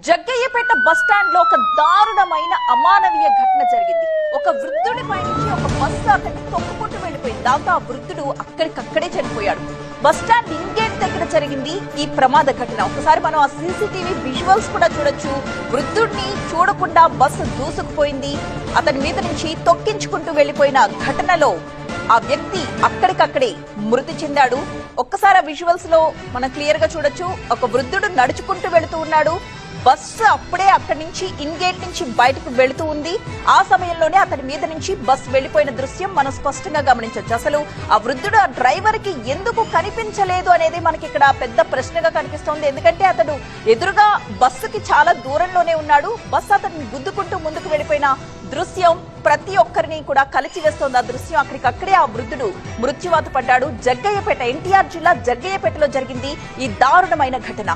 Jaggayyapeta bus stand లో ఒక దారుణమైన అమానవీయ ఘటన జరిగింది. ఒక వృద్ధుడి పై నుంచి ఒక బస్సు అతన్ని తొక్కుకుంటూ వెళ్లిపోయింది. దాంతో ఆ వృద్ధుడు అక్కడికక్కడే చనిపోయాడు. బస్టాండ్ ఇంగేట్ దగ్గర జరిగింది ఈ ప్రమాద ఘటన. ఒకసారి మనం ఆ సీసీటీవీ విజువల్స్ కూడా చూడొచ్చు. వృద్ధుడిని చూడకుండా బస్సు దూసుకుపోయింది. అతని మీద నుంచి తొక్కించుకుంటూ వెళ్లిపోయిన ఘటనలో ఆ వ్యక్తి అక్కడికక్కడే మృతి చెందాడు. ఒక్కసారి ఆ విజువల్స్ లో మనం క్లియర్ గా చూడొచ్చు. ఒక వృద్ధుడు నడుచుకుంటూ వెళుతూ ఉన్నాడు. బస్సు అప్పుడే అక్కడి నుంచి ఇన్గేట్ నుంచి బయటకు వెళుతూ ఉంది. ఆ సమయంలోనే అతని మీద నుంచి బస్సు వెళ్లిపోయిన దృశ్యం మనం స్పష్టంగా గమనించవచ్చు. అసలు ఆ వృద్ధుడు ఆ డ్రైవర్ కి ఎందుకు కనిపించలేదు అనేది మనకి ఇక్కడ పెద్ద ప్రశ్నగా కనిపిస్తోంది. ఎందుకంటే అతడు ఎదురుగా బస్సుకి చాలా దూరంలోనే ఉన్నాడు. బస్సు అతన్ని గుద్దుకుంటూ ముందుకు వెళ్లిపోయిన దృశ్యం ప్రతి ఒక్కరిని కూడా కలిచివేస్తోంది. ఆ దృశ్యం అక్కడికక్కడే ఆ వృద్ధుడు మృత్యువాత పడ్డాడు. జగ్గయ్యపేట, ఎన్టీఆర్ జిల్లా జగ్గయ్యపేటలో జరిగింది ఈ దారుణమైన ఘటన.